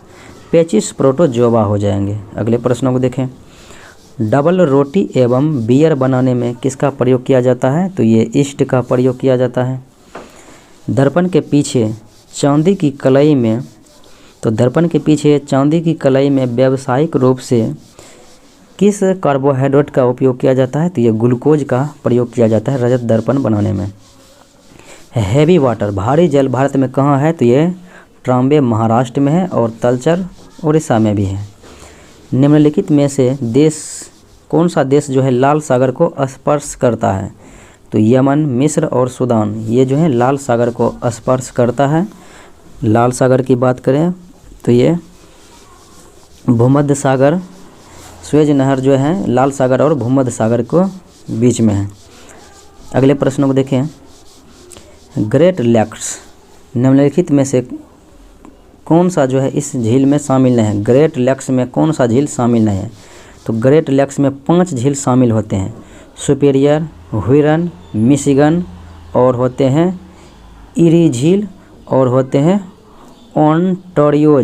पेचिस, प्रोटोजोआ हो जाएंगे। अगले प्रश्नों को देखें। डबल रोटी एवं बियर बनाने में किसका प्रयोग किया जाता है, तो ये ईस्ट का प्रयोग किया जाता है। दर्पण के पीछे चांदी की कलाई में, तो दर्पण के पीछे चांदी की कलाई में व्यावसायिक रूप से किस कार्बोहाइड्रेट का उपयोग किया जाता है, तो ये ग्लूकोज का प्रयोग किया जाता है रजत दर्पण बनाने में। हैवी वाटर भारी जल भारत में कहाँ है, तो ये ट्राम्बे महाराष्ट्र में है, और तलचर उड़ीसा में भी है। निम्नलिखित में से कौन सा देश जो है लाल सागर को स्पर्श करता है, तो यमन, मिस्र और सूडान, ये जो है लाल सागर को स्पर्श करता है। लाल सागर की बात करें तो ये भूमध्य सागर, स्वेज नहर जो है लाल सागर और भूमध्य सागर को बीच में है। अगले प्रश्नों को देखें। ग्रेट लेक्स निम्नलिखित में से कौन सा जो है इस झील में शामिल नहीं है। ग्रेट लेक्स में कौन सा झील शामिल नहीं है, तो ग्रेट लेक्स में 5 झील शामिल होते हैं। सुपीरियर, हुरन, मिशिगन, और होते हैं इरी झील, और होते हैं ओंटारियो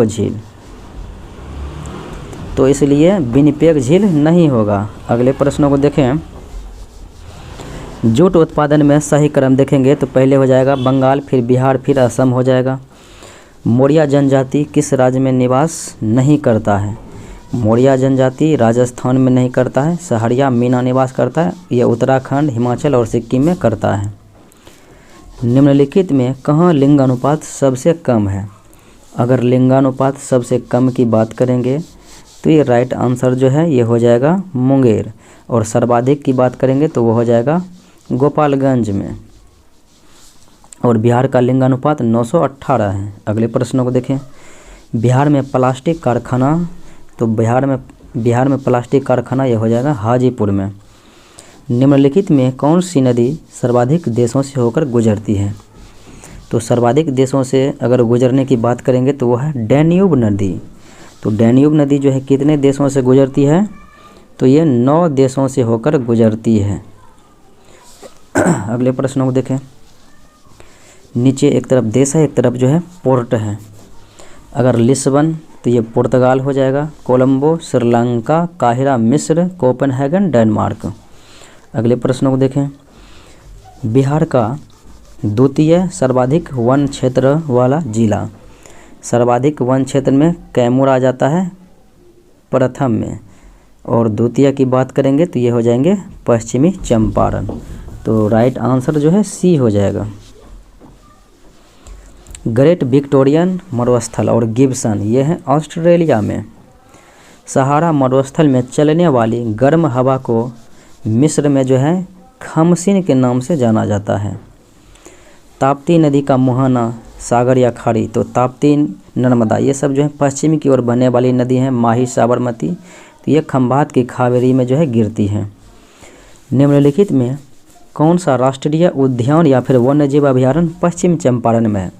झील। तो इसलिए विनिपेग झील नहीं होगा। अगले प्रश्नों को देखें। जूट उत्पादन में सही क्रम देखेंगे तो पहले हो जाएगा बंगाल, फिर बिहार, फिर असम हो जाएगा। मौर्य जनजाति किस राज्य में निवास नहीं करता है, मौर्य जनजाति राजस्थान में नहीं करता है, सहरिया मीना निवास करता है, यह उत्तराखंड, हिमाचल और सिक्किम में करता है। निम्नलिखित में कहाँ लिंगानुपात सबसे कम है। अगर लिंगानुपात सबसे कम की बात करेंगे तो ये राइट आंसर जो है ये हो जाएगा मुंगेर, और सर्वाधिक की बात करेंगे तो वो हो जाएगा गोपालगंज में, और बिहार का लिंगानुपात 918 है। अगले प्रश्नों को देखें। बिहार में प्लास्टिक कारखाना, तो बिहार में प्लास्टिक कारखाना ये हो जाएगा हाजीपुर में। निम्नलिखित में कौन सी नदी सर्वाधिक देशों से होकर गुजरती है, तो सर्वाधिक देशों से अगर गुजरने की बात करेंगे तो वो है डैन्यूब नदी। तो डैन्यूब नदी जो है कितने देशों से गुजरती है, तो ये 9 देशों से होकर गुजरती है। अगले प्रश्नों को देखें। नीचे एक तरफ देश है, एक तरफ जो है पोर्ट है। अगर लिस्बन तो ये पुर्तगाल हो जाएगा, कोलंबो श्रीलंका, काहिरा मिस्र, कोपेनहेगन डेनमार्क। अगले प्रश्नों को देखें। बिहार का द्वितीय सर्वाधिक वन क्षेत्र वाला जिला, सर्वाधिक वन क्षेत्र में कैमूर आ जाता है प्रथम में, और द्वितीय की बात करेंगे तो ये हो जाएंगे पश्चिमी चंपारण। तो राइट आंसर जो है सी हो जाएगा। ग्रेट विक्टोरियन मरुस्थल और गिब्सन ये है ऑस्ट्रेलिया में। सहारा मरुस्थल में चलने वाली गर्म हवा को मिस्र में जो है खमसिन के नाम से जाना जाता है। ताप्ती नदी का मुहाना सागर या खाड़ी, तो ताप्ती, नर्मदा ये सब जो है पश्चिम की ओर बहने वाली नदी हैं। माही, साबरमती, तो ये खंभात की खावेरी में जो है गिरती हैं। निम्नलिखित में कौन सा राष्ट्रीय उद्यान या फिर वन्यजीव अभयारण्य पश्चिम चंपारण में है।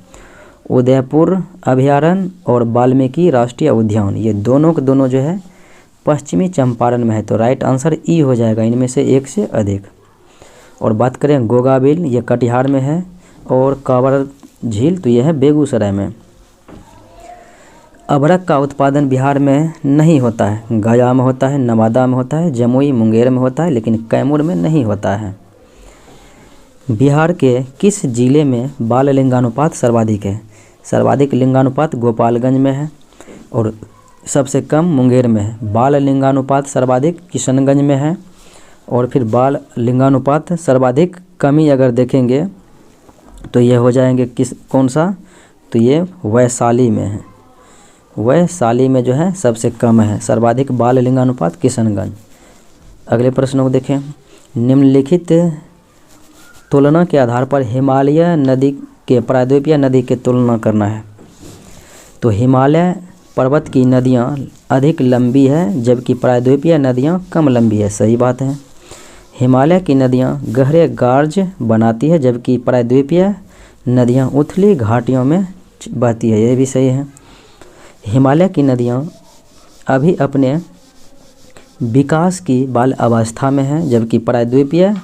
उदयपुर अभयारण्य और वाल्मीकि राष्ट्रीय उद्यान, ये दोनों के दोनों जो है पश्चिमी चंपारण में है। तो राइट आंसर ई हो जाएगा, इनमें से एक से अधिक। और बात करें गोगाबिल, ये कटिहार में है, और कांवर झील तो ये है बेगूसराय में। अबरक का उत्पादन बिहार में नहीं होता है, गया में होता है, नवादा में होता है, जमुई मुंगेर में होता है, लेकिन कैमूर में नहीं होता है। बिहार के किस जिले में बाल लिंगानुपात सर्वाधिक है। सर्वाधिक लिंगानुपात गोपालगंज में है और सबसे कम मुंगेर में है। बाल लिंगानुपात सर्वाधिक किशनगंज में है और फिर बाल लिंगानुपात सर्वाधिक कमी अगर देखेंगे तो ये हो जाएंगे कौन सा, तो ये वैशाली में है। वैशाली में जो है सबसे कम है, सर्वाधिक बाल लिंगानुपात किशनगंज। अगले प्रश्न को देखें, निम्नलिखित तुलना के आधार पर हिमालय नदी के प्रायद्वीपीय नदी की तुलना करना है। तो हिमालय पर्वत की नदियाँ अधिक लंबी है जबकि प्रायद्वीपीय नदियाँ कम लंबी है, सही बात है। हिमालय की नदियाँ गहरे गार्ज बनाती है जबकि प्रायद्वीपीय नदियाँ उथली घाटियों में बहती है, ये भी सही है। हिमालय की नदियाँ अभी अपने विकास की बाल अवस्था में है जबकि प्रायद्वीपीय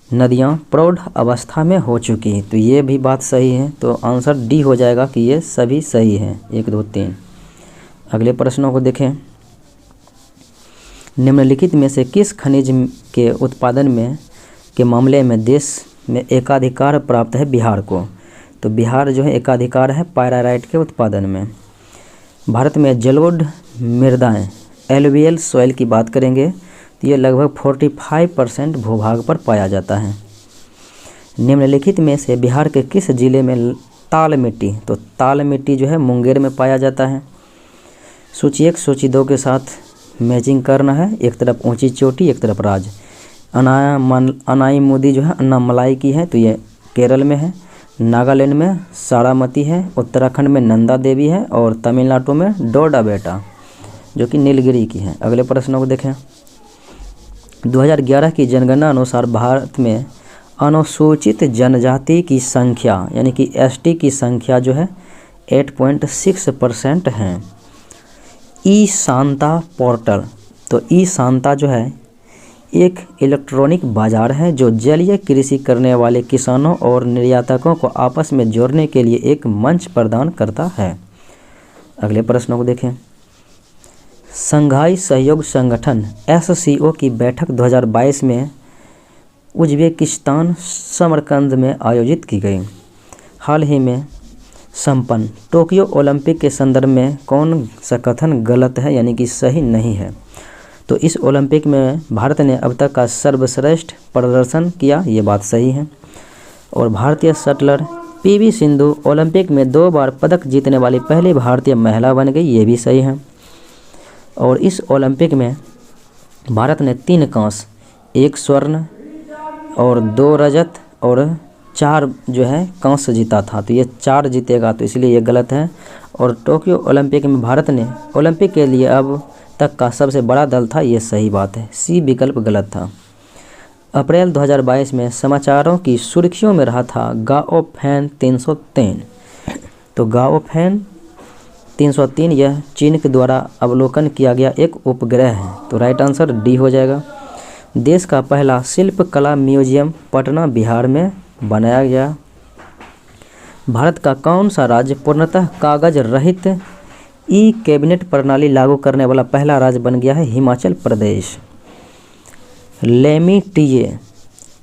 नदियाँ प्रौढ़ अवस्था में हो चुकी हैं, तो ये भी बात सही है। तो आंसर डी हो जाएगा कि ये सभी सही हैं, 1 2 3। अगले प्रश्नों को देखें, निम्नलिखित में से किस खनिज के उत्पादन में के मामले में देश में एकाधिकार प्राप्त है बिहार को। तो बिहार जो है एकाधिकार है पायराइट के उत्पादन में। भारत में जलोढ़ मृदाएँ एलुवियल सॉइल की बात करेंगे तो ये लगभग 45% भूभाग पर पाया जाता है। निम्नलिखित में से बिहार के किस जिले में ताल मिट्टी, तो ताल मिट्टी जो है मुंगेर में पाया जाता है। सूची 1 सूची 2 के साथ मैचिंग करना है, एक तरफ ऊंची चोटी एक तरफ राज। अनाईमुदी जो है अन्नामलाई की है तो ये केरल में है। नागालैंड में सारामती है, उत्तराखंड में नंदा देवी है और तमिलनाडु में डोडा बेटा जो कि नीलगिरी की है। अगले प्रश्नों को देखें, 2011 की जनगणना अनुसार भारत में अनुसूचित जनजाति की संख्या यानी कि एसटी की संख्या जो है 8.6% है। ई शांता पोर्टल, तो ई शांता जो है एक इलेक्ट्रॉनिक बाजार है जो जलीय कृषि करने वाले किसानों और निर्यातकों को आपस में जोड़ने के लिए एक मंच प्रदान करता है। अगले प्रश्नों को देखें, शंघाई सहयोग संगठन SCO की बैठक 2022 में उज्बेकिस्तान समरकंद में आयोजित की गई। हाल ही में संपन्न टोक्यो ओलंपिक के संदर्भ में कौन सा कथन गलत है यानी कि सही नहीं है। तो इस ओलंपिक में भारत ने अब तक का सर्वश्रेष्ठ प्रदर्शन किया, ये बात सही है। और भारतीय शटलर PV सिंधु ओलंपिक में 2 बार पदक जीतने वाली पहली भारतीय महिला बन गई, ये भी सही है। और इस ओलंपिक में भारत ने 3 कांस्य, 1 स्वर्ण और 2 रजत और 4 जो है कांस्य जीता था, तो ये 4 जीतेगा तो इसलिए ये गलत है। और टोक्यो ओलंपिक में भारत ने ओलंपिक के लिए अब तक का सबसे बड़ा दल था, ये सही बात है, सी विकल्प गलत था। अप्रैल 2022 में समाचारों की सुर्खियों में रहा था गाओफैन 303, तो गाओफैन 303 यह चीन के द्वारा अवलोकन किया गया एक उपग्रह है, तो राइट आंसर डी हो जाएगा। देश का पहला शिल्प कला म्यूजियम पटना बिहार में बनाया गया। भारत का कौन सा राज्य पूर्णतः कागज रहित ई कैबिनेट प्रणाली लागू करने वाला पहला राज्य बन गया है, हिमाचल प्रदेश। लेमिटिये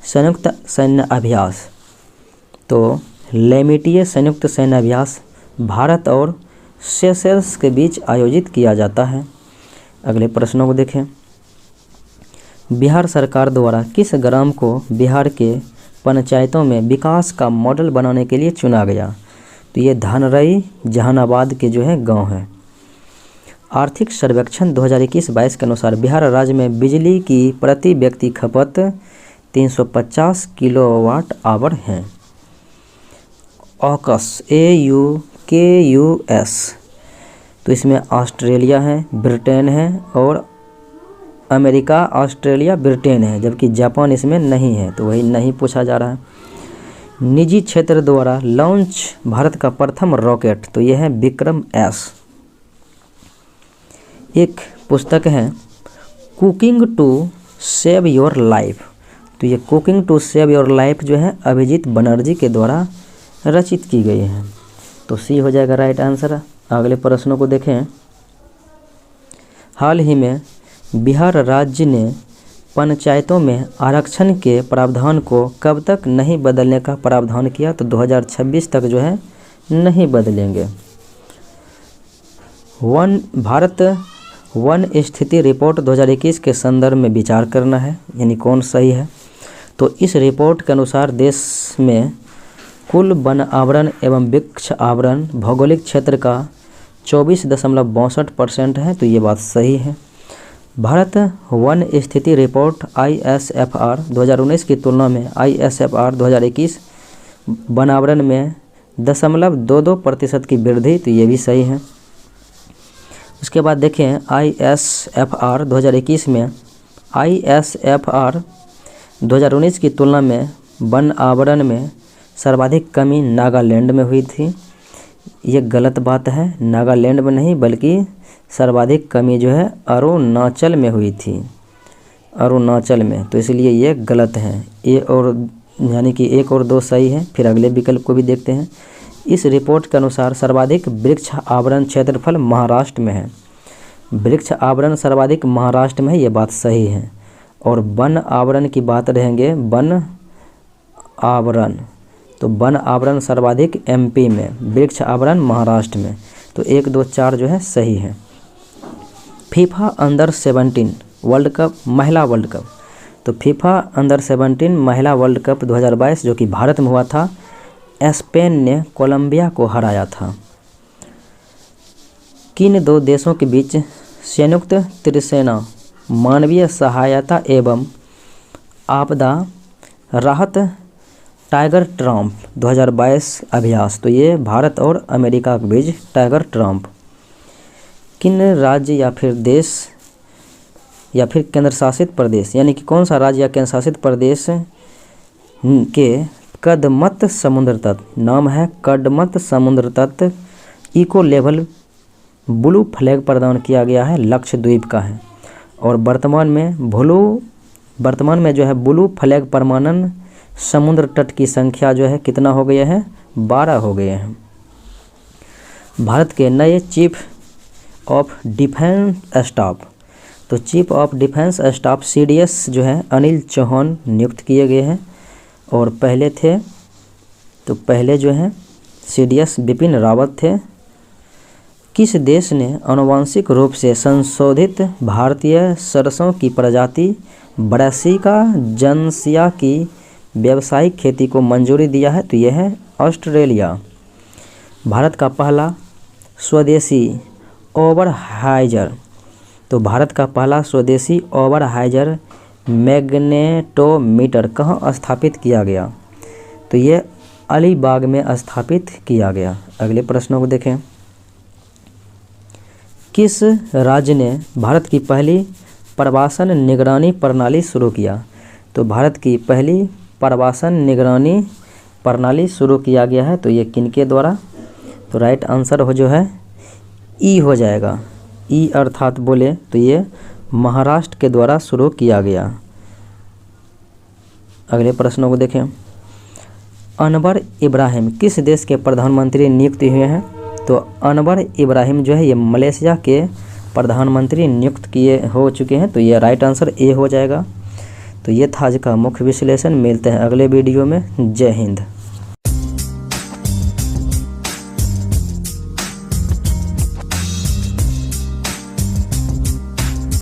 संयुक्त सैन्य अभ्यास, तो लेमिटिये संयुक्त सैन्य अभ्यास भारत और सेशेल्स के बीच आयोजित किया जाता है। अगले प्रश्नों को देखें, बिहार सरकार द्वारा किस ग्राम को बिहार के पंचायतों में विकास का मॉडल बनाने के लिए चुना गया। तो ये धनरई जहानाबाद के जो है गांव है। आर्थिक सर्वेक्षण 2021-22 के अनुसार बिहार राज्य में बिजली की प्रति व्यक्ति खपत 350 किलोवाट आवर है। ऑकस AUKUS, तो इसमें ऑस्ट्रेलिया है, ब्रिटेन है और अमेरिका, ऑस्ट्रेलिया, ब्रिटेन है, जबकि जापान इसमें नहीं है, तो वही नहीं पूछा जा रहा है। निजी क्षेत्र द्वारा लॉन्च भारत का प्रथम रॉकेट, तो यह है विक्रम-S। एक पुस्तक है cooking to save your life, तो ये cooking to save your life जो है अभिजीत बनर्जी के द्वारा रचित की गई है, तो सी हो जाएगा राइट आंसर। अगले प्रश्नों को देखें, हाल ही में बिहार राज्य ने पंचायतों में आरक्षण के प्रावधान को कब तक नहीं बदलने का प्रावधान किया। तो 2026 तक जो है नहीं बदलेंगे। भारत वन स्थिति रिपोर्ट 2021 के संदर्भ में विचार करना है, यानी कौन सही है। तो इस रिपोर्ट के अनुसार देश में कुल वन आवरण एवं वृक्ष आवरण भौगोलिक क्षेत्र का 24.62% है, तो ये बात सही है। भारत वन स्थिति रिपोर्ट ISFR 2019 की तुलना में ISFR 2021 वन आवरण में 0.22% की वृद्धि, तो ये भी सही है। उसके बाद देखें ISFR 2021 में ISFR 2019 की तुलना में वन आवरण में सर्वाधिक कमी नागालैंड में हुई थी। ये गलत बात है, नागालैंड में नहीं बल्कि सर्वाधिक कमी जो है अरुणाचल में हुई थी, अरुणाचल में, तो इसलिए ये गलत है। ये और यानी कि 1 और 2 सही है। फिर अगले विकल्प को भी देखते हैं। इस रिपोर्ट के अनुसार सर्वाधिक वृक्ष आवरण क्षेत्रफल महाराष्ट्र में है। वृक्ष आवरण सर्वाधिक महाराष्ट्र में है, ये बात सही है। और वन आवरण की बात रहेंगे, वन आवरण, तो वन आवरण सर्वाधिक MP में, वृक्ष आवरण महाराष्ट्र में, तो 1, 2, 4 जो है सही है। फीफा अंडर 17 वर्ल्ड कप, महिला वर्ल्ड कप, तो फीफा अंडर 17 महिला वर्ल्ड कप 2022 जो कि भारत में हुआ था, स्पेन ने कोलंबिया को हराया था। किन 2 देशों के बीच संयुक्त त्रिसेना मानवीय सहायता एवं आपदा राहत टाइगर ट्रम्प 2022 अभ्यास, तो ये भारत और अमेरिका के बीच टाइगर ट्रम्प। किन राज्य या फिर देश या फिर केंद्र शासित प्रदेश, यानी कि कौन सा राज्य या केंद्र शासित प्रदेश के कदमत समुद्र तट, नाम है कदमत समुद्र तट, इको लेवल ब्लू फ्लैग प्रदान किया गया है, लक्षद्वीप का है। और वर्तमान में जो है ब्लू फ्लैग प्रमाणन समुद्र तट की संख्या जो है कितना हो गया है, 12 हो गए हैं। भारत के नए चीफ ऑफ डिफेंस स्टाफ, तो chief of defence staff CDS जो है अनिल चौहान नियुक्त किए गए हैं। और पहले जो है CDS बिपिन रावत थे। किस देश ने आनुवंशिक रूप से संशोधित भारतीय सरसों की प्रजाति ब्रासिका जनसिया की व्यावसायिक खेती को मंजूरी दिया है, तो यह है ऑस्ट्रेलिया। भारत का पहला स्वदेशी ओवरहाइजर, तो भारत का पहला स्वदेशी ओवरहाइजर मैग्नेटोमीटर कहाँ स्थापित किया गया, तो ये अलीबाग में स्थापित किया गया। अगले प्रश्नों को देखें। किस राज्य ने भारत की पहली प्रवासन निगरानी प्रणाली शुरू किया, तो भारत की पहली प्रवासन निगरानी प्रणाली शुरू किया गया है, तो ये किनके द्वारा, तो राइट आंसर हो जो है ई हो जाएगा। ई अर्थात बोले तो ये महाराष्ट्र के द्वारा शुरू किया गया। अगले प्रश्नों को देखें। अनवर इब्राहिम किस देश के प्रधानमंत्री नियुक्त हुए हैं, तो अनवर इब्राहिम जो है ये मलेशिया के प्रधानमंत्री नियुक्त हो चुके हैं, तो ये राइट आंसर ए हो जाएगा। तो ये था आज का मुख्य विश्लेषण। मिलते हैं अगले वीडियो में। जय हिंद।